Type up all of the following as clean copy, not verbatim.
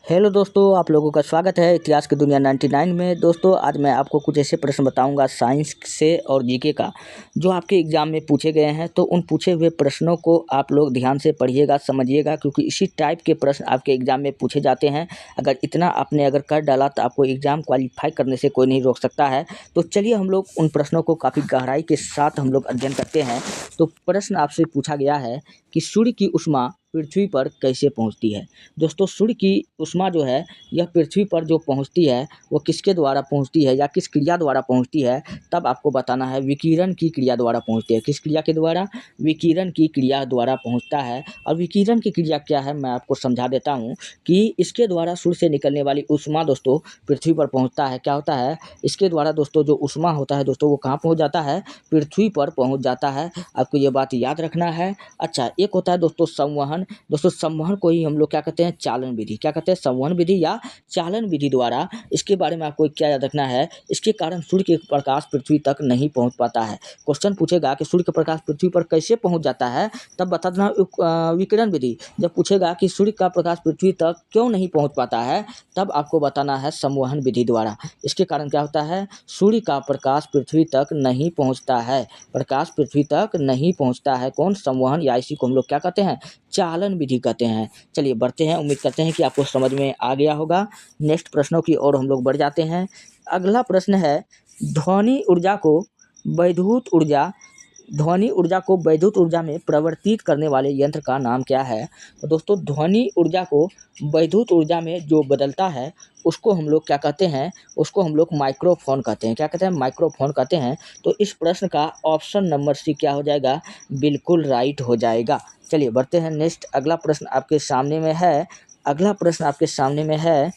Hello दोस्तों, आप लोगों का स्वागत है इतिहास की दुनिया 99 में। दोस्तों, आज मैं आपको कुछ ऐसे प्रश्न बताऊंगा साइंस से और जीके का जो आपके एग्ज़ाम में पूछे गए हैं। तो उन पूछे हुए प्रश्नों को आप लोग ध्यान से पढ़िएगा, समझिएगा, क्योंकि इसी टाइप के प्रश्न आपके एग्ज़ाम में पूछे जाते हैं। अगर इतना आपने अगर कर डाला तो आपको एग्ज़ाम क्वालिफाई करने से कोई नहीं रोक सकता है। तो चलिए हम लोग उन प्रश्नों को काफ़ी गहराई के साथ हम लोग अध्ययन करते हैं। तो प्रश्न आपसे पूछा गया है कि सूर्य की ऊष्मा पृथ्वी पर कैसे पहुँचती है। दोस्तों, सूर्य की ऊष्मा जो है यह पृथ्वी पर जो पहुँचती है वो किसके द्वारा पहुँचती है या किस क्रिया द्वारा पहुँचती है, तब आपको बताना है। विकिरण की क्रिया द्वारा पहुँचती है। किस क्रिया के द्वारा? विकिरण की क्रिया द्वारा पहुँचता है। और विकिरण की क्रिया क्या है मैं आपको समझा देता हूँ कि इसके द्वारा सूर्य से निकलने वाली ऊष्मा दोस्तों पृथ्वी पर पहुँचता है। क्या होता है इसके द्वारा दोस्तों? जो ऊष्मा होता है दोस्तों वो कहाँ पहुँच जाता है? पृथ्वी पर पहुँच जाता है। आपको ये बात याद रखना है। अच्छा, एक होता है दोस्तों संवहन। दोस्तों, संवहन को ही हम लोग क्या कहते हैं? चालन विधि। क्या कहते हैं? संवहन विधि या चालन विधि द्वारा। इसके बारे में आपको क्या याद रखना है? इसके कारण सूर्य के प्रकाश पृथ्वी तक नहीं पहुंच पाता है। क्वेश्चन पूछेगा कि सूर्य का प्रकाश पृथ्वी पर कैसे पहुंच जाता है, तब बता देना विकिरण विधि। जब पूछेगा कि सूर्य का प्रकाश पृथ्वी तक क्यों नहीं पहुंच पाता है, तब आपको बताना है संवहन विधि द्वारा। इसके कारण क्या होता है? सूर्य का प्रकाश पृथ्वी तक नहीं पहुंचता है। प्रकाश पृथ्वी तक नहीं पहुंचता है। कौन? संवहन, या इसी को हम लोग क्या कहते हैं? चालन विधि कहते हैं। चलिए बढ़ते हैं। उम्मीद करते हैं कि आपको समझ में आ गया होगा। नेक्स्ट प्रश्नों की ओर हम लोग बढ़ जाते हैं। अगला प्रश्न है, ध्वनि ऊर्जा को वैद्युत ऊर्जा ध्वनि ऊर्जा को वैद्युत ऊर्जा में परिवर्तित करने वाले यंत्र का नाम क्या है? तो दोस्तों, ध्वनि ऊर्जा को वैद्युत ऊर्जा में जो बदलता है उसको हम लोग क्या कहते हैं? उसको हम लोग माइक्रोफोन कहते हैं। क्या कहते हैं? माइक्रोफोन कहते हैं। तो इस प्रश्न का ऑप्शन नंबर सी क्या हो जाएगा? बिल्कुल राइट हो जाएगा। चलिए बढ़ते हैं। नेक्स्ट अगला प्रश्न आपके सामने में है। अगला प्रश्न आपके सामने में है,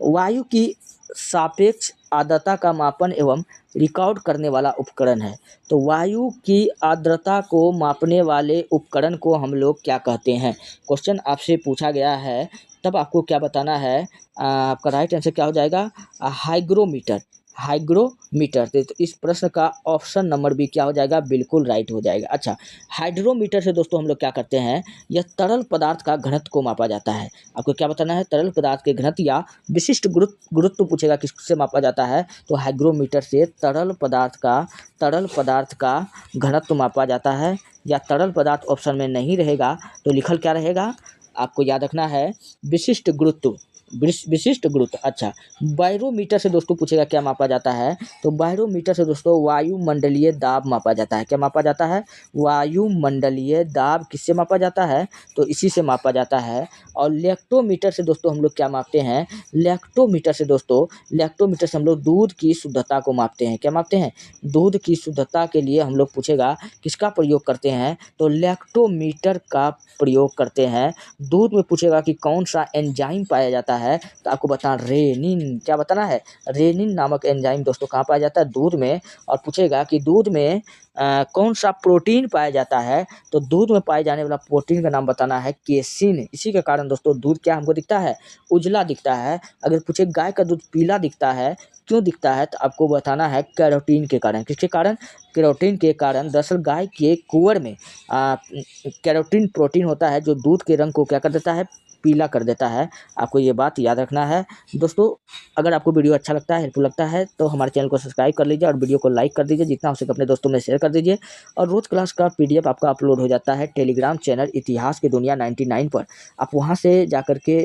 वायु की सापेक्ष आर्द्रता का मापन एवं रिकॉर्ड करने वाला उपकरण है। तो वायु की आर्द्रता को मापने वाले उपकरण को हम लोग क्या कहते हैं? क्वेश्चन आपसे पूछा गया है, तब आपको क्या बताना है? आपका राइट आंसर क्या हो जाएगा? हाइग्रोमीटर। हाइग्रोमीटर। तो इस प्रश्न का ऑप्शन नंबर बी क्या हो जाएगा? बिल्कुल राइट हो जाएगा। अच्छा, हाइड्रोमीटर से दोस्तों हम लोग क्या करते हैं? यह तरल पदार्थ का घनत्व को मापा जाता है। आपको क्या बताना है? तरल पदार्थ के घनत्व या विशिष्ट गुरुत्व पूछेगा किससे मापा जाता है? तो हाइग्रोमीटर से तरल पदार्थ का घनत्व मापा जाता है। या तरल पदार्थ ऑप्शन में नहीं रहेगा तो लिखल क्या रहेगा? आपको याद रखना है विशिष्ट गुरुत्व। विशिष्ट गुरुत्व। अच्छा, बैरोमीटर से दोस्तों पूछेगा क्या मापा जाता है? तो बैरोमीटर से दोस्तों वायुमंडलीय दाब मापा जाता है। क्या मापा जाता है? वायुमंडलीय दाब। किससे मापा जाता है? तो इसी से मापा जाता है। और लैक्टोमीटर से दोस्तों हम लोग क्या मापते हैं? लैक्टोमीटर से हम लोग दूध की शुद्धता को मापते हैं। क्या मापते हैं? दूध की शुद्धता के लिए हम लोग पूछेगा किसका प्रयोग करते हैं? तो लैक्टोमीटर का प्रयोग करते हैं। दूध में पूछेगा कि कौन सा एंजाइम पाया जाता है, तो आपको बताना रेनिन। क्या बताना है? रेनिन नामक एंजाइम दोस्तों कहाँ पाया जाता है? दूध में। और पूछेगा कि दूध में कौन सा प्रोटीन पाया जाता है, तो दूध में पाए जाने वाला प्रोटीन का नाम बताना है केसिन। इसी के कारण दोस्तों दूध क्या हमको दिखता है? उजला दिखता है। अगर पूछे गाय का दूध पीला दिखता है, क्यों दिखता है, तो आपको बताना है कैरोटीन के कारण। किसके कारण? कैरोटीन के कारण। दरअसल गाय के कुंवर में कैरोटीन प्रोटीन होता है जो दूध के रंग को क्या कर देता है? पीला कर देता है। आपको ये बात याद रखना है। दोस्तों, अगर आपको वीडियो अच्छा लगता है, हेल्पफुल लगता है, तो हमारे चैनल को सब्सक्राइब कर लीजिए और वीडियो को लाइक कर दीजिए। जितना हो सके अपने दोस्तों में शेयर कर दीजिए। और रोज़ क्लास का पीडीएफ आपका अपलोड हो जाता है टेलीग्राम चैनल इतिहास की दुनिया 99 पर। आप वहाँ से जाकर के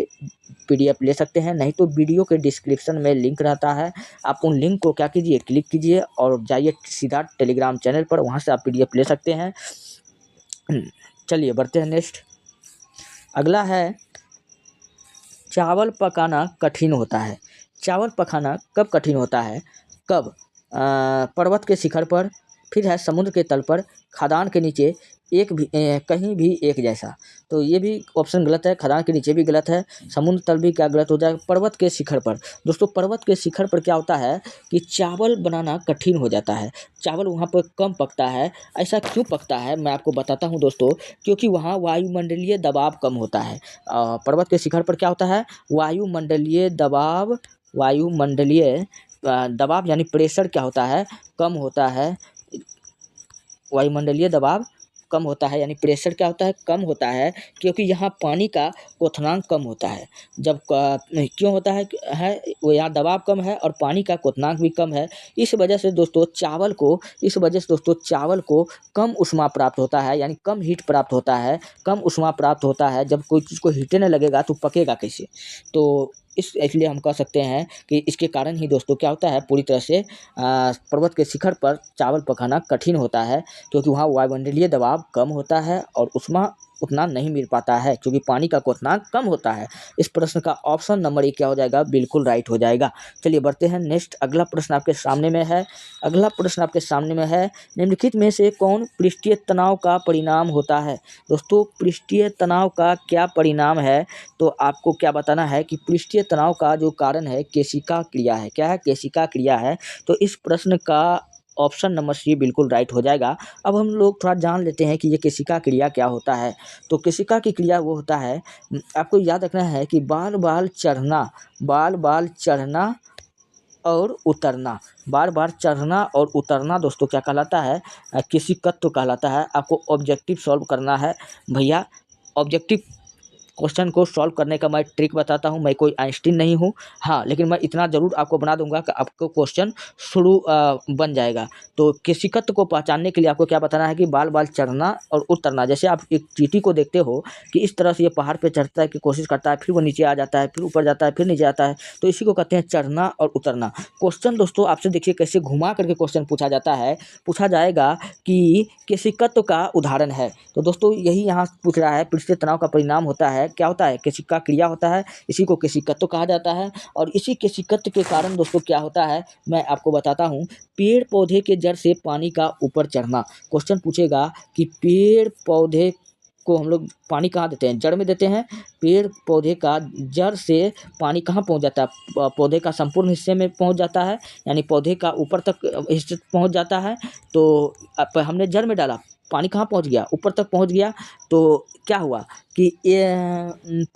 पीडीएफ ले सकते हैं, नहीं तो वीडियो के डिस्क्रिप्शन में लिंक रहता है। आप उन लिंक को क्या कीजिए? क्लिक कीजिए और जाइए सीधा टेलीग्राम चैनल पर, वहाँ से आप पीडीएफ ले सकते हैं। चलिए बढ़ते हैं। नेक्स्ट अगला है, चावल पकाना कठिन होता है। चावल पकाना कब कठिन होता है? कब? पर्वत के शिखर पर, फिर है समुद्र के तल पर, खदान के नीचे, कहीं भी एक जैसा। तो ये भी ऑप्शन गलत है। खदान के नीचे भी गलत है, समुद्र तल भी क्या गलत हो जाएगा? पर्वत के शिखर पर। दोस्तों, पर्वत के शिखर पर क्या होता है कि चावल बनाना कठिन हो जाता है। चावल वहाँ पर कम पकता है। ऐसा क्यों पकता है मैं आपको बताता हूँ दोस्तों। क्योंकि वहाँ वायुमंडलीय दबाव कम होता है। पर्वत के शिखर पर क्या होता है? वायुमंडलीय दबाव यानी प्रेशर क्या होता है? कम होता है। वायुमंडलीय दबाव कम होता है, यानी प्रेशर क्या होता है, कम होता है, क्योंकि यहाँ पानी का क्वथनांक कम होता है। जब क्यों होता है वो यहाँ दबाव कम है और पानी का क्वथनांक भी कम है। इस वजह से दोस्तों चावल को कम ऊष्मा प्राप्त होता है, यानी कम हीट प्राप्त होता है, कम ऊष्मा प्राप्त होता है। जब कोई चीज़ को हीटे नहीं लगेगा तो पकेगा कैसे? तो इसलिए हम कह सकते हैं कि इसके कारण ही दोस्तों क्या होता है, पूरी तरह से पर्वत के शिखर पर चावल पकाना कठिन होता है, क्योंकि वहाँ वायुमंडलीय दबाव कम होता है और ऊष्मा उतना नहीं मिल पाता है, क्योंकि पानी का क्वथनांक कम होता है। इस प्रश्न का ऑप्शन नंबर 1 क्या हो जाएगा, बिल्कुल राइट हो जाएगा। चलिए बढ़ते हैं नेक्स्ट, अगला प्रश्न आपके सामने में है, निम्नलिखित में से कौन पृष्ठीय तनाव का परिणाम होता है? दोस्तों पृष्ठीय तनाव का क्या परिणाम है, तो आपको क्या बताना है कि पृष्ठीय तनाव का जो कारण है केशिका क्रिया है। क्या है? केशिका क्रिया है। तो इस प्रश्न का ऑप्शन नंबर सी बिल्कुल राइट हो जाएगा। अब हम लोग थोड़ा जान लेते हैं कि ये केशिका क्रिया क्या होता है। तो केशिका की क्रिया वो होता है, आपको याद रखना है कि बाल बाल चढ़ना और उतरना, बार-बार चढ़ना और उतरना दोस्तों क्या कहलाता है, केशिकत्व कहलाता है। आपको ऑब्जेक्टिव सॉल्व करना है भैया। ऑब्जेक्टिव क्वेश्चन को सॉल्व करने का मैं ट्रिक बताता हूँ। मैं कोई आइंस्टीन नहीं हूँ, हाँ, लेकिन मैं इतना ज़रूर आपको बना दूंगा कि आपको क्वेश्चन शुरू बन जाएगा। तो केशिकत्व को पहचानने के लिए आपको क्या बताना है कि बाल बाल चढ़ना और उतरना। जैसे आप एक चींटी को देखते हो कि इस तरह से ये पहाड़ पे चढ़ता है की कोशिश करता है, फिर वो नीचे आ जाता है, फिर ऊपर जाता है, फिर नीचे आता है, तो इसी को कहते हैं चढ़ना और उतरना। क्वेश्चन दोस्तों आपसे देखिए कैसे घुमा करके क्वेश्चन पूछा जाता है, पूछा जाएगा कि केशिकत्व का उदाहरण है। तो दोस्तों यही यहाँ पूछ रहा है, पृष्ठीय तनाव का परिणाम होता है, क्या होता है, केशिका क्रिया होता है, इसी को केशिकत्व कहा जाता है। और इसी केशिकत्व के कारण दोस्तों क्या होता है, मैं आपको बताता हूँ। पेड़ पौधे के जड़ से पानी का ऊपर चढ़ना। क्वेश्चन पूछेगा कि पेड़ पौधे को हम लोग पानी कहाँ देते हैं, जड़ में देते हैं। पेड़ पौधे का जड़ से पानी कहाँ पहुँच जाता है, पौधे का संपूर्ण हिस्से में पहुँच जाता है, यानी पौधे का ऊपर तक हिस्से पहुँच जाता है। तो अब हमने जड़ में डाला, पानी कहाँ पहुँच गया, ऊपर तक पहुँच गया। तो क्या हुआ कि ये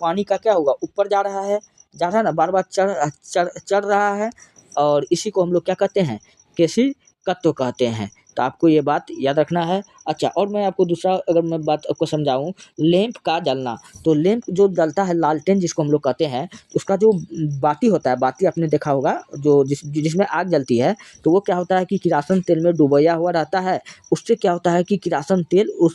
पानी का क्या होगा, ऊपर जा रहा है ना, बार-बार चढ़ रहा है, और इसी को हम लोग क्या कहते हैं, केशिकत्व कहते हैं। तो आपको ये बात याद रखना है। अच्छा, और मैं आपको दूसरा अगर मैं बात आपको समझाऊँ, लैंप का जलना। तो लैंप जो जलता है, लालटेन जिसको हम लोग कहते हैं, उसका जो बाती होता है, बाती आपने देखा होगा, जो जिसमें आग जलती है, तो वो क्या होता है कि किरासन तेल में डुबोया हुआ रहता है। उससे क्या होता है कि किरासन तेल उस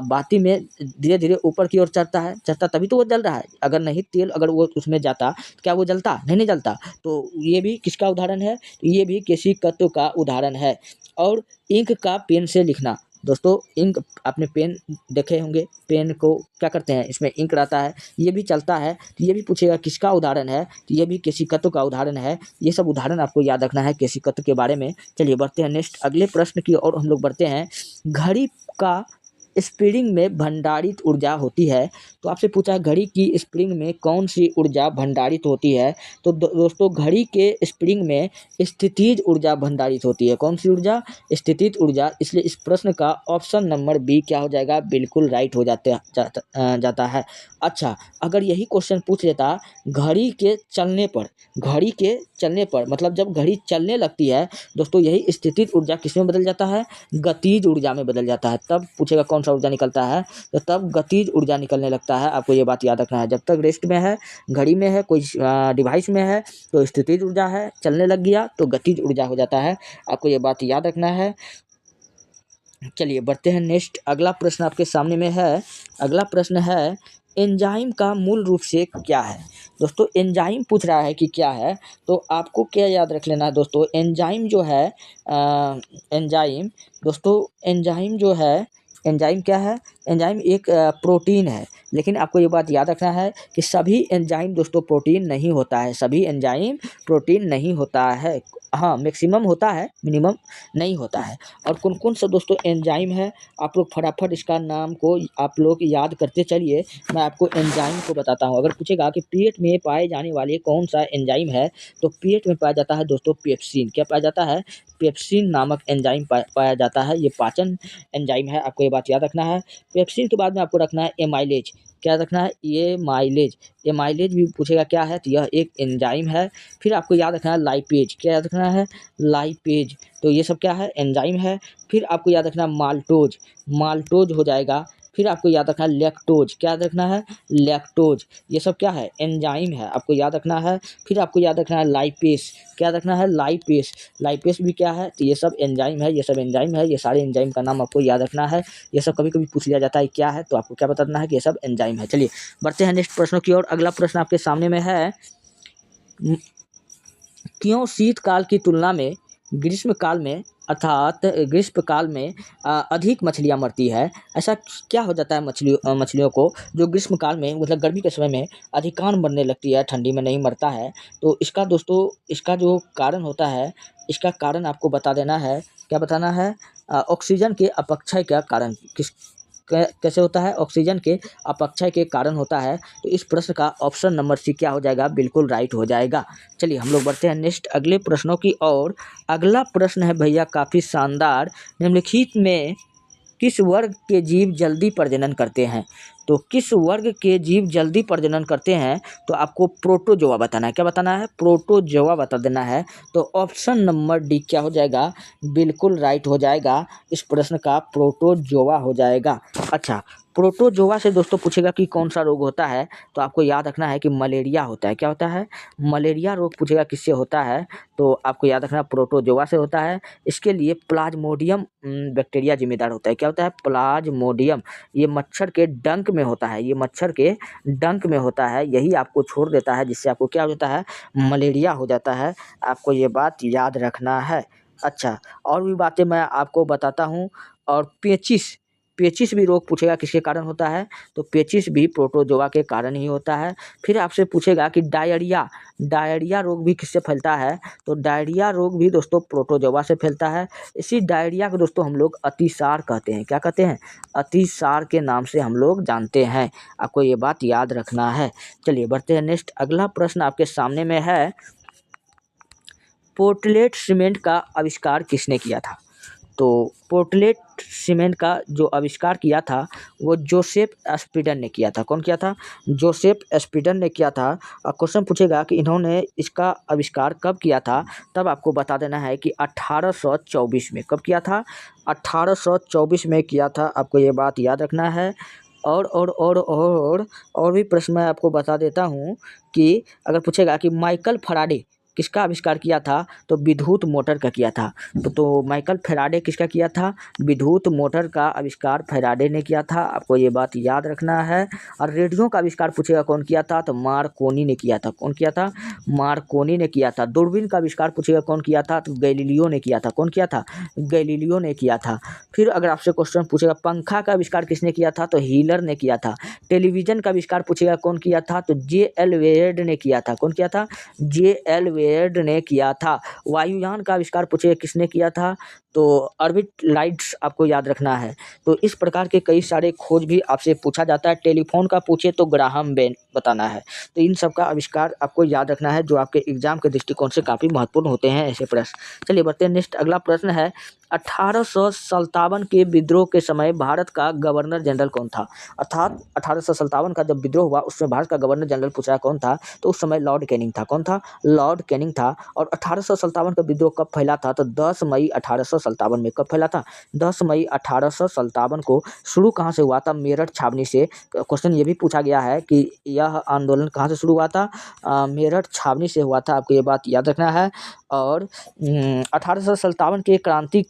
बाती में धीरे-धीरे ऊपर की ओर चढ़ता तभी तो वो जल रहा है। अगर नहीं तेल अगर वो उसमें जाता, तो क्या वो जलता? नहीं जलता। तो ये भी किसका उदाहरण है? ये भी केशिकत्व का उदाहरण है। और इंक का पेन से लिखना। दोस्तों इंक आपने पेन देखे होंगे, पेन को क्या करते हैं, इसमें इंक रहता है, ये भी चलता है। तो ये भी पूछेगा किसका उदाहरण है, तो ये भी केशिकत्व का उदाहरण है। ये सब उदाहरण आपको याद रखना है केशिकत्व के बारे में। चलिए बढ़ते हैं नेक्स्ट अगले प्रश्न की ओर हम लोग बढ़ते हैं। घड़ी का स्प्रिंग में भंडारित ऊर्जा होती है। तो आपसे पूछा है घड़ी की स्प्रिंग में कौन सी ऊर्जा भंडारित होती है। तो दोस्तों घड़ी के स्प्रिंग में स्थितिज ऊर्जा भंडारित होती है। कौन सी ऊर्जा? स्थितिज ऊर्जा। इसलिए इस प्रश्न का ऑप्शन नंबर बी क्या हो जाएगा, बिल्कुल राइट हो जाता है। अच्छा, अगर यही क्वेश्चन पूछ लेता घड़ी के चलने पर मतलब जब घड़ी चलने लगती है दोस्तों, यही स्थितिज ऊर्जा किसमें बदल जाता है, गतिज ऊर्जा में बदल जाता है। तब पूछेगा कौन सा ऊर्जा निकलता है, तो तब गतिज ऊर्जा निकलने लगता है। आपको ये बात याद रखना है। जब तक रेस्ट में है, घड़ी में है, कोई डिवाइस में है, तो स्थितिज ऊर्जा है, चलने लग गया तो गतिज ऊर्जा हो जाता है। आपको ये बात याद रखना है। चलिए बढ़ते हैं नेक्स्ट, अगला प्रश्न आपके सामने में है। अगला प्रश्न है, एंजाइम का मूल रूप से क्या है। दोस्तों एंजाइम पूछ रहा है कि क्या है, तो आपको क्या याद रख लेना है दोस्तों, एंजाइम जो है एंजाइम दोस्तों, एंजाइम जो है, एंजाइम क्या है, एंजाइम एक प्रोटीन है। लेकिन आपको ये बात याद रखना है कि सभी एंजाइम दोस्तों प्रोटीन नहीं होता है, सभी एंजाइम प्रोटीन नहीं होता है। हाँ, मैक्सिमम होता है, मिनिमम नहीं होता है। और कौन-कौन सा दोस्तों एंजाइम है, आप लोग फटाफट इसका नाम को आप लोग याद करते चलिए। मैं आपको एंजाइम को बताता हूँ। अगर पूछेगा कि पेट में पाए जाने वाले कौन सा एंजाइम है, तो पेट में पाया जाता है दोस्तों पेप्सिन। क्या पाया जाता है? पेप्सिन नामक एंजाइम पाया जाता है। ये पाचन एंजाइम है, आपको ये बात याद रखना है। पेप्सिन के बाद में आपको रखना है एमाइलेज। क्या रखना है? ये माइलेज। एमाइलेज भी पूछेगा क्या है, तो यह एक एंजाइम है। फिर आपको याद रखना है लाइपेज। क्या याद रखना है? लाइपेज। तो ये सब क्या है? एंजाइम है। फिर आपको याद रखना है माल्टोज। माल्टोज हो जाएगा। फिर आपको याद रखना है लैक्टोज। क्या याद रखना है? लैक्टोज। ये सब क्या है? एंजाइम है, आपको याद रखना है। फिर आपको याद रखना है लाइपेस। क्या रखना है? लाइपेस। लाइपेस भी क्या है? तो ये सब एंजाइम है, ये सब एंजाइम है। ये सारे एंजाइम का नाम आपको याद रखना है। ये सब कभी-कभी पूछ लिया जाता है क्या है, तो आपको क्या बताना है कि ये सब एंजाइम है। चलिए बढ़ते हैं नेक्स्ट प्रश्नों की ओर। अगला प्रश्न आपके सामने में है, क्यों शीतकाल की तुलना में ग्रीष्मकाल में अर्थात ग्रीष्मकाल में अधिक मछलियाँ मरती है? ऐसा क्या हो जाता है मछलियों को जो ग्रीष्मकाल में मतलब गर्मी के समय में अधिकांश मरने लगती है, ठंडी में नहीं मरता है? तो इसका दोस्तों इसका जो कारण होता है, इसका कारण आपको बता देना है। क्या बताना है? ऑक्सीजन के अपक्षय का कारण कैसे होता है? ऑक्सीजन के अपक्षय के कारण होता है। तो इस प्रश्न का ऑप्शन नंबर सी क्या हो जाएगा? बिल्कुल राइट हो जाएगा। चलिए हम लोग बढ़ते हैं नेक्स्ट अगले प्रश्नों की ओर। अगला प्रश्न है भैया काफ़ी शानदार। निम्नलिखित में किस वर्ग के जीव जल्दी प्रजनन करते हैं? तो किस वर्ग के जीव जल्दी प्रजनन करते हैं? तो आपको प्रोटोजोआ बताना है। क्या बताना है? प्रोटोजोआ बता देना है। तो ऑप्शन नंबर डी क्या हो जाएगा? बिल्कुल राइट हो जाएगा। इस प्रश्न का प्रोटोजोआ हो जाएगा। अच्छा, प्रोटोजोआ से दोस्तों पूछेगा कि कौन सा रोग होता है, तो आपको याद रखना है कि मलेरिया होता है। क्या होता है? मलेरिया रोग पूछेगा किससे होता है, तो आपको याद रखना प्रोटोजोआ से होता है। इसके लिए प्लाज्मोडियम बैक्टीरिया जिम्मेदार होता है। क्या होता है? प्लाज्मोडियम। ये मच्छर के डंक में होता है, ये मच्छर के डंक में होता है, यही आपको छोड़ देता है, जिससे आपको क्या हो जाता है? मलेरिया हो जाता है। आपको ये बात याद रखना है। अच्छा, और भी बातें मैं आपको बताता हूँ। और पेचिस पेचिस भी रोग पूछेगा किसके कारण होता है, तो पेचिस भी प्रोटोजोआ के कारण ही होता है। फिर आपसे पूछेगा कि डायरिया डायरिया रोग भी किससे फैलता है, तो डायरिया रोग भी दोस्तों प्रोटोजोआ से फैलता है। इसी डायरिया को दोस्तों हम लोग अतिसार कहते हैं। क्या कहते हैं? अतिसार के नाम से हम लोग जानते हैं। आपको ये बात याद रखना है। चलिए बढ़ते हैं नेक्स्ट। अगला प्रश्न आपके सामने में है, पोर्टलैंड सीमेंट का आविष्कार किसने किया था? तो पोर्टलैंड सीमेंट का जो आविष्कार किया था वो जोसेफ स्पीडन ने किया था। कौन किया था? जोसेफ स्पीडन ने किया था। क्वेश्चन पूछेगा कि इन्होंने इसका आविष्कार कब किया था, तब आपको बता देना है कि 1824 में। कब किया था? 1824 में किया था। आपको ये बात याद रखना है। और भी प्रश्न मैं आपको बता देता हूँ कि अगर पूछेगा कि माइकल फैराडे किसका आविष्कार किया था, तो विद्युत मोटर का किया था। तो माइकल फैराडे किसका किया था? विद्युत मोटर का आविष्कार फैराडे ने किया था। आपको ये बात याद रखना है। और रेडियो का आविष्कार पूछेगा कौन किया था, तो मार्कोनी ने किया था। कौन किया था? मार्कोनी ने किया था। दूरबीन का आविष्कार पूछेगा कौन किया था, तो गैलीलियो ने किया था। कौन किया था? गैलीलियो ने किया था। फिर अगर आपसे क्वेश्चन पूछेगा पंखा का आविष्कार किसने किया था, तो हीलर ने किया था। टेलीविजन का आविष्कार पूछेगा कौन किया था, तो जे.एल. वेयर्ड ने किया था। कौन किया था? जे.एल. वेयर्ड ने किया था। वायुयान का आविष्कार पूछेगा किसने किया था, तो ऑर्बिट लाइट्स आपको याद रखना है। तो इस प्रकार के कई सारे खोज भी आपसे पूछा जाता है। टेलीफोन का पूछे तो ग्राहम बेल बताना है। तो इन सब का आविष्कार आपको याद रखना है, जो आपके एग्जाम के दृष्टिकोण से काफ़ी महत्वपूर्ण होते हैं ऐसे प्रश्न। चलिए बढ़ते हैं नेक्स्ट। अगला प्रश्न है, 1857 के विद्रोह के समय भारत का गवर्नर जनरल कौन था? अर्थात 1857 का जब विद्रोह हुआ उसमें भारत का गवर्नर जनरल पूछा कौन था, तो उस समय लॉर्ड कैनिंग था। कौन था? लॉर्ड कैनिंग था। और 1857 का विद्रोह कब फैला था, तो 10 मई 1857 में। कब फैला था? 10 मई 1857 को। शुरू कहाँ से हुआ था? मेरठ छावनी से। क्वेश्चन ये भी पूछा गया है कि यह आंदोलन कहाँ से शुरू हुआ था? मेरठ छावनी से हुआ था। आपको ये बात याद रखना है। और 1857 के क्रांति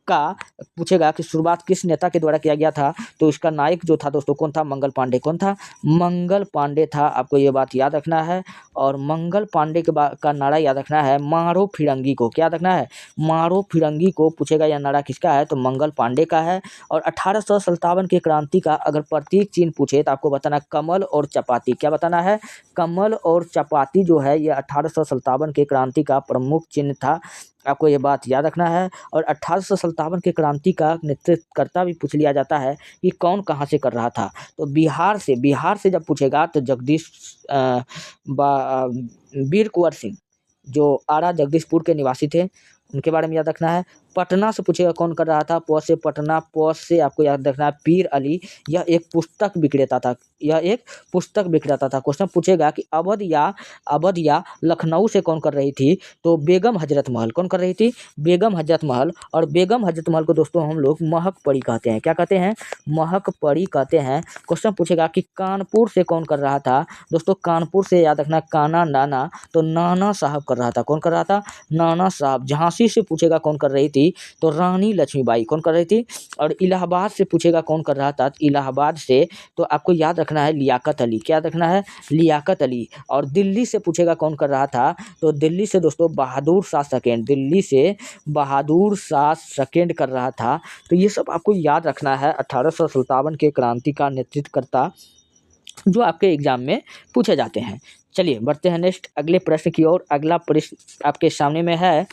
का पूछेगा कि शुरुआत किस नेता के द्वारा किया गया था, तो इसका नायक जो था दोस्तों कौन था? मंगल पांडे। कौन था? मंगल पांडे था। आपको ये बात याद रखना है। और मंगल पांडे के का नारा याद रखना है, मारो फिरंगी को। क्या रखना है? मारो फिरंगी को। पूछेगा यह नारा किसका है, तो मंगल पांडे का है। और 1857 के क्रांति का अगर प्रतीक चिन्ह पूछे तो आपको बताना कमल और चपाती। क्या बताना है? कमल और चपाती जो है ये 1857 के क्रांति का प्रमुख चिन्ह था। आपको ये बात याद रखना है। और 1857 के क्रांति का नेतृत्वकर्ता भी पूछ लिया जाता है कि कौन कहाँ से कर रहा था, तो बिहार से जब पूछेगा तो जगदीश वीर कुंवर सिंह जो आरा जगदीशपुर के निवासी थे, उनके बारे में याद रखना है। पटना से पूछेगा कौन कर रहा था, प से पटना, प से आपको याद रखना है पीर अली, यह एक पुस्तक विक्रेता था, यह एक पुस्तक विक्रेता था। क्वेश्चन पूछेगा कि अवध या लखनऊ से कौन कर रही थी, तो बेगम हजरत महल कौन कर रही थी, बेगम हजरत महल। और बेगम हजरत महल को दोस्तों हम लोग महक परी कहते हैं, क्या कहते हैं, महक परी कहते हैं। क्वेश्चन पूछेगा कि कानपुर से कौन कर रहा था, दोस्तों कानपुर से याद रखना काना नाना, तो नाना साहब कर रहा था, कौन कर रहा था, नाना साहब। झांसी से पूछेगा कौन कर रही थी, तो रानी लक्ष्मीबाई कौन कर रही थी। और इलाहाबाद से पूछेगा कौन कर रहा था, इलाहाबाद से तो आपको याद रखना है लियाकत अली, क्या रखना है, लियाकत अली। और दिल्ली से पूछेगा कौन कर रहा था, तो दिल्ली से दोस्तों बहादुर शाह सेकेंड, दिल्ली से बहादुर शाह सेकेंड कर रहा था। तो ये सब आपको याद रखना है 1857 के क्रांति का नेतृत्व करता, जो आपके एग्जाम में पूछे जाते हैं। चलिए बढ़ते हैं नेक्स्ट अगले प्रश्न की ओर। अगला प्रश्न आपके सामने में है,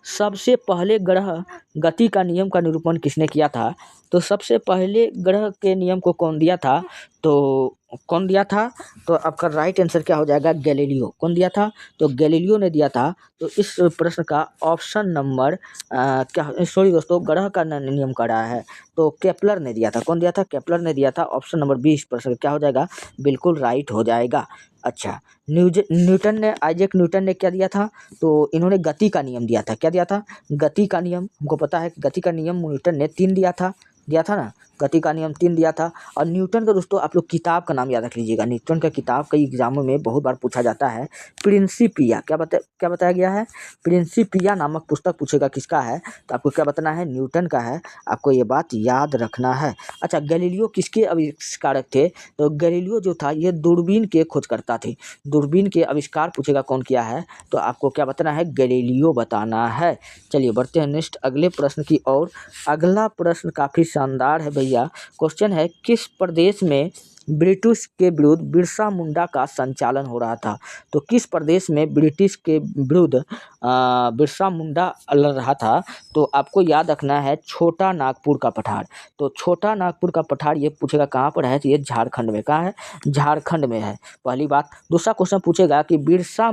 सबसे पहले ग्रह गति का नियम का निरूपण किसने किया था, तो सबसे पहले ग्रह के नियम को कौन दिया था, तो कौन दिया था, तो आपका राइट आंसर क्या हो जाएगा, गैलीलियो। कौन दिया था, तो गैलीलियो ने दिया था। तो इस प्रश्न का ऑप्शन नंबर क्या, सॉरी दोस्तों, ग्रह का नियम कर रहा है तो केपलर ने दिया था। कौन दिया था, केपलर ने दिया था। ऑप्शन नंबर 20 प्रश्न क्या हो जाएगा, बिल्कुल राइट हो जाएगा। अच्छा, न्यूटन ने, आइजैक न्यूटन ने क्या दिया था, तो इन्होंने गति का नियम दिया था। क्या दिया था, गति का नियम। हमको पता है कि गति का नियम न्यूटन ने 3 दिया था ना, गति का नियम 3 दिया था। और न्यूटन का दोस्तों आप लोग किताब का नाम याद रख लीजिएगा, न्यूटन का किताब कई एग्जामों में बहुत बार पूछा जाता है, प्रिंसिपिया। क्या बताया गया है, प्रिंसिपिया नामक पुस्तक पूछेगा किसका है, तो आपको क्या बताना है, न्यूटन का है, आपको ये बात याद रखना है। अच्छा, गैलीलियो किसके आविष्कारक थे, तो गैलीलियो जो था ये दूरबीन के खोजकर्ता थे, दूरबीन के आविष्कार पूछेगा कौन किया है, तो आपको क्या बताना है, गैलीलियो बताना है। चलिए बढ़ते हैं नेक्स्ट अगले प्रश्न की ओर। अगला प्रश्न काफ़ी शानदार है भैया। क्वेश्चन है, किस प्रदेश में ब्रिटिश के विरुद्ध बिरसा मुंडा का संचालन हो रहा था, तो किस प्रदेश में ब्रिटिश के विरुद्ध बिरसा मुंडा लड़ रहा था, तो आपको याद रखना है छोटा नागपुर का पठार। तो छोटा नागपुर का पठार ये पूछेगा कहाँ पर है, तो ये झारखंड में, कहाँ है, झारखंड में है, पहली बात। दूसरा क्वेश्चन पूछेगा कि बिरसा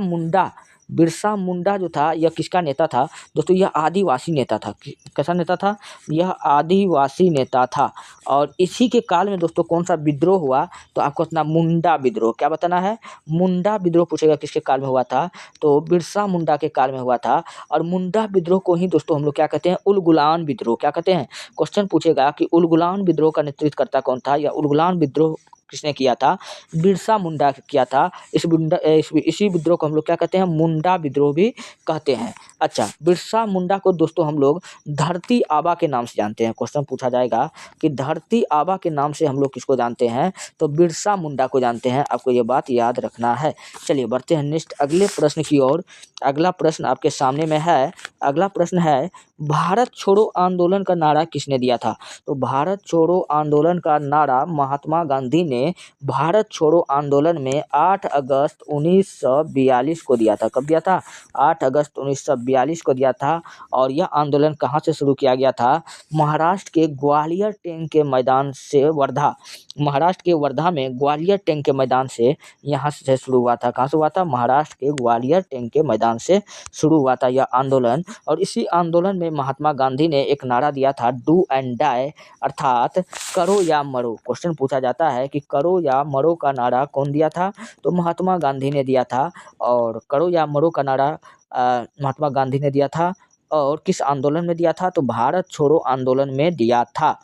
मुंडा जो था यह किसका नेता था, दोस्तों यह आदिवासी नेता था। कैसा नेता था, यह आदिवासी नेता था। और इसी के काल में दोस्तों कौन सा विद्रोह हुआ, तो आपको अपना मुंडा विद्रोह, क्या बताना है, मुंडा विद्रोह पूछेगा किसके काल में हुआ था, तो बिरसा मुंडा के काल में हुआ था। और मुंडा विद्रोह को ही दोस्तों हम लोग क्या कहते हैं, उलगुलान विद्रोह, क्या कहते हैं। क्वेश्चन पूछेगा कि उलगुलान विद्रोह का नेतृत्व करता कौन था, या उलगुलान विद्रोह किसने किया था, बिरसा मुंडा किया था। इसी विद्रोह को हम लोग क्या कहते हैं, मुंडा विद्रोह भी कहते हैं। अच्छा, बिरसा मुंडा को दोस्तों हम लोग धरती आबा के नाम से जानते हैं। क्वेश्चन पूछा जाएगा कि धरती आबा के नाम से हम लोग किसको जानते हैं, तो बिरसा मुंडा को जानते हैं, आपको ये बात याद रखना है। चलिए बढ़ते हैं नेक्स्ट अगले प्रश्न की ओर। अगला प्रश्न आपके सामने में है। अगला प्रश्न है, भारत छोड़ो आंदोलन का नारा किसने दिया था, तो भारत छोड़ो आंदोलन का नारा महात्मा गांधी ने भारत छोड़ो आंदोलन में 8 अगस्त 1942 को दिया था। कब दिया था, 8 अगस्त 1942 को दिया था। और यह आंदोलन कहाँ से शुरू किया गया था, महाराष्ट्र के ग्वालियर टैंक के मैदान से, वर्धा, महाराष्ट्र के वर्धा में ग्वालियर टैंक के मैदान से यहाँ से शुरू हुआ था। कहाँ से हुआ था, महाराष्ट्र के ग्वालियर टैंक के मैदान से शुरू हुआ था यह आंदोलन। और इसी आंदोलन में महात्मा गांधी ने एक नारा दिया था, डू एंड डाई, अर्थात करो या मरो। क्वेश्चन पूछा जाता है कि करो या मरो का नारा कौन दिया था, तो महात्मा गांधी ने दिया था। और करो या मरो का नारा महात्मा गांधी ने दिया था। और किस आंदोलन में दिया था, तो भारत छोड़ो आंदोलन में दिया था।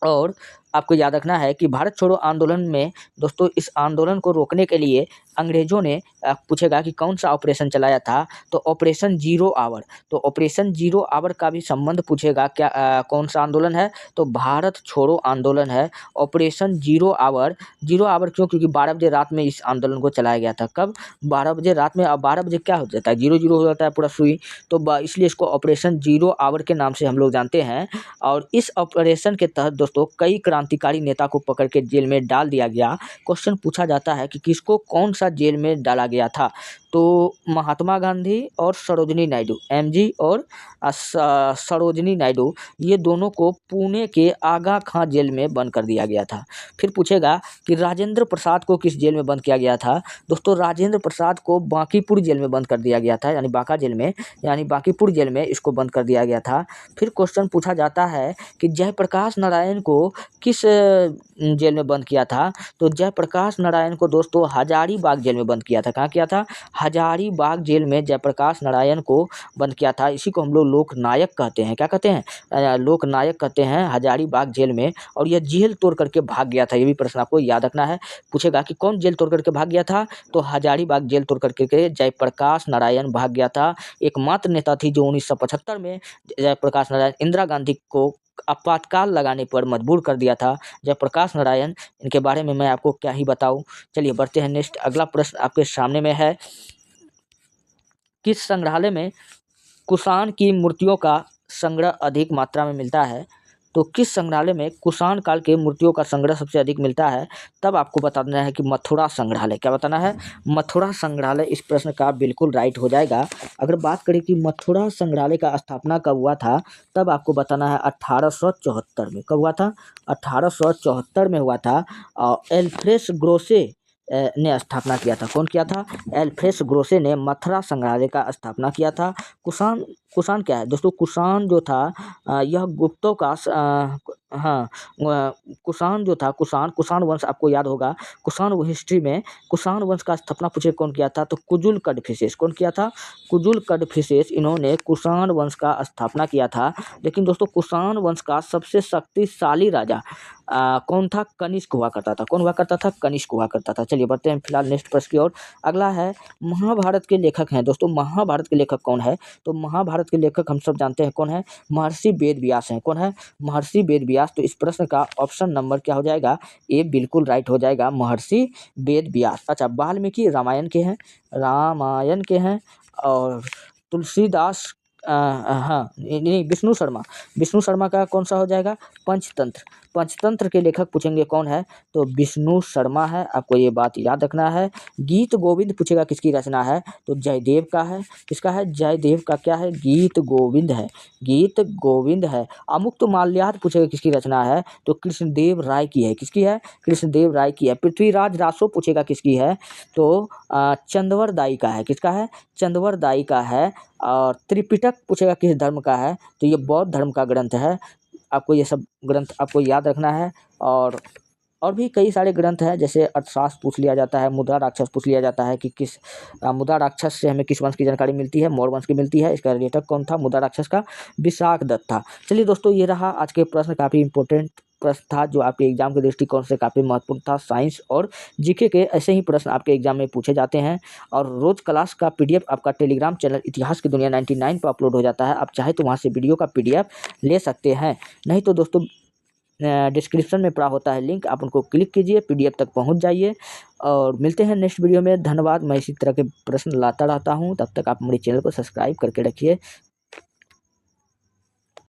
और आपको याद रखना है कि भारत छोड़ो आंदोलन में दोस्तों इस आंदोलन को रोकने के लिए अंग्रेजों ने पूछेगा कि कौन सा ऑपरेशन चलाया था, तो ऑपरेशन 0 आवर। तो ऑपरेशन 0 आवर का भी संबंध पूछेगा, क्या कौन सा आंदोलन है, तो भारत छोड़ो आंदोलन है। ऑपरेशन 0 आवर, 0 आवर क्यों, क्योंकि 12 बजे रात में इस आंदोलन को चलाया गया था। कब, 12 बजे रात में। अब 12 बजे क्या हो जाता है, 0-0 हो जाता है पूरा सुई, तो इसलिए इसको ऑपरेशन 0 आवर के नाम से हम लोग जानते हैं। और इस ऑपरेशन के तहत दोस्तों कई क्रांतिकारी नेता को पकड़ के जेल में डाल दिया गया। क्वेश्चन पूछा जाता है कि किसको कौन सा जेल में डाला गया था, तो महात्मा गांधी और सरोजिनी नायडू, एमजी और सरोजिनी नायडू, ये दोनों को पुणे के आगा खां जेल में बंद कर दिया गया था। फिर पूछेगा कि राजेंद्र प्रसाद को किस जेल में बंद किया गया था। दोस्तों राजेंद्र प्रसाद को बांकीपुर जेल में बंद कर दिया गया था, यानी बांका जेल में, यानी बांकीपुर जेल में इसको बंद कर दिया गया था। फिर क्वेश्चन पूछा जाता है कि जयप्रकाश नारायण को किस जेल में बंद किया था। तो जयप्रकाश नारायण को दोस्तों हजारीबाग जेल में बंद किया था। कहाँ किया था? हजारीबाग जेल में जयप्रकाश नारायण को बंद किया था। इसी को हम लोग लोकनायक कहते हैं। क्या कहते हैं? लोकनायक कहते हैं हजारीबाग जेल में। और यह जेल तोड़ करके भाग गया था। ये भी प्रश्न आपको याद रखना है। पूछेगा कि कौन जेल तोड़ करके भाग गया था, तो हजारीबाग जेल तोड़ करके जयप्रकाश नारायण भाग गया था। एकमात्र नेता थी जो 1975 में जयप्रकाश नारायण इंदिरा गांधी को आपातकाल लगाने पर मजबूर कर दिया था। जयप्रकाश नारायण, इनके बारे में मैं आपको क्या ही बताऊं। चलिए बढ़ते हैं नेक्स्ट। अगला प्रश्न आपके सामने में है, किस संग्रहालय में कुषाण की मूर्तियों का संग्रह अधिक मात्रा में मिलता है। तो किस संग्रहालय में कुषाण काल के मूर्तियों का संग्रह सबसे अधिक मिलता है। तब आपको बताना है कि मथुरा संग्रहालय। क्या बताना है? मथुरा संग्रहालय इस प्रश्न का बिल्कुल राइट हो जाएगा। अगर बात करें कि मथुरा संग्रहालय का स्थापना कब हुआ था, तब आपको बताना है 1874 में। कब हुआ था? 1874 में हुआ था। और एल्फ्रेड ग्रोसे ने स्थापना किया था। कौन किया था? एल्फ्रेड ग्रोसे ने मथुरा संग्रहालय का स्थापना किया था। कुषाण, कुषाण क्या है दोस्तों? कुषाण जो था यह गुप्तों का कुषाण जो था, कुषाण वंश आपको याद होगा। कुषाण हिस्ट्री में कुषाण वंश का स्थापना पूछे कौन किया था, तो कुजुल कड़फिसेस। कौन किया था? कुजुल कड़फिसेस, इन्होंने कुषाण वंश का स्थापना किया था। लेकिन दोस्तों कुषाण वंश का सबसे शक्तिशाली राजा कौन था? कनिष्क हुआ करता था। कौन हुआ करता था? कनिष्क हुआ करता था। चलिए बढ़ते हैं फिलहाल नेक्स्ट प्रश्न की ओर। अगला है, महाभारत के लेखक हैं दोस्तों। महाभारत के लेखक कौन है? तो महाभारत के लेखक हम सब जानते हैं कौन है? महर्षि वेद व्यास हैं। कौन है? महर्षि वेद व्यास। तो इस प्रश्न का ऑप्शन नंबर क्या हो जाएगा? ए बिल्कुल राइट हो जाएगा, महर्षि वेद व्यास। अच्छा, वाल्मीकि रामायण के हैं, रामायण के हैं। और तुलसीदास हाँ नहीं, विष्णु शर्मा, विष्णु शर्मा का कौन सा हो जाएगा? पंचतंत्र। पंचतंत्र के लेखक पूछेंगे कौन है, तो विष्णु शर्मा है। आपको ये बात याद रखना है। गीत गोविंद पूछेगा किसकी रचना है, तो जयदेव का है। किसका है? जयदेव का क्या है? गीत गोविंद है, गीत गोविंद है। अमुक्त माल्यार्थ पूछेगा किसकी रचना है, तो कृष्णदेव राय की है। किसकी है? कृष्णदेव राय की है। पृथ्वीराज रासो पूछेगा किसकी है, तो चंदवर दाई का है। किसका है? चंदवर दाई का है। और त्रिपिटक पूछेगा किस धर्म का है, तो ये बौद्ध धर्म का ग्रंथ है। आपको ये सब ग्रंथ आपको याद रखना है। और भी कई सारे ग्रंथ हैं, जैसे अर्थशास्त्र पूछ लिया जाता है, मुद्रा राक्षस पूछ लिया जाता है कि किस मुद्रा राक्षस से हमें किस वंश की जानकारी मिलती है, मौर्य वंश की मिलती है। इसका लेखक कौन था मुद्रा राक्षस का? विशाख दत्त था। चलिए दोस्तों, ये रहा आज के प्रश्न। काफ़ी इंपॉर्टेंट प्रश्न था जो आपके एग्जाम के दृष्टिकोण से काफ़ी महत्वपूर्ण था। साइंस और जीके के ऐसे ही प्रश्न आपके एग्जाम में पूछे जाते हैं। और रोज क्लास का पीडीएफ आपका टेलीग्राम चैनल इतिहास की दुनिया 99 पर अपलोड हो जाता है। आप चाहे तो वहाँ से वीडियो का पीडीएफ ले सकते हैं। नहीं तो दोस्तों डिस्क्रिप्शन में पड़ा होता है लिंक, आप उनको क्लिक कीजिए, पीडीएफ तक पहुंच जाइए। और मिलते हैं नेक्स्ट वीडियो में। धन्यवाद। मैं इसी तरह के प्रश्न लाता रहता हूं। तब तक आप मेरे चैनल को सब्सक्राइब करके रखिए।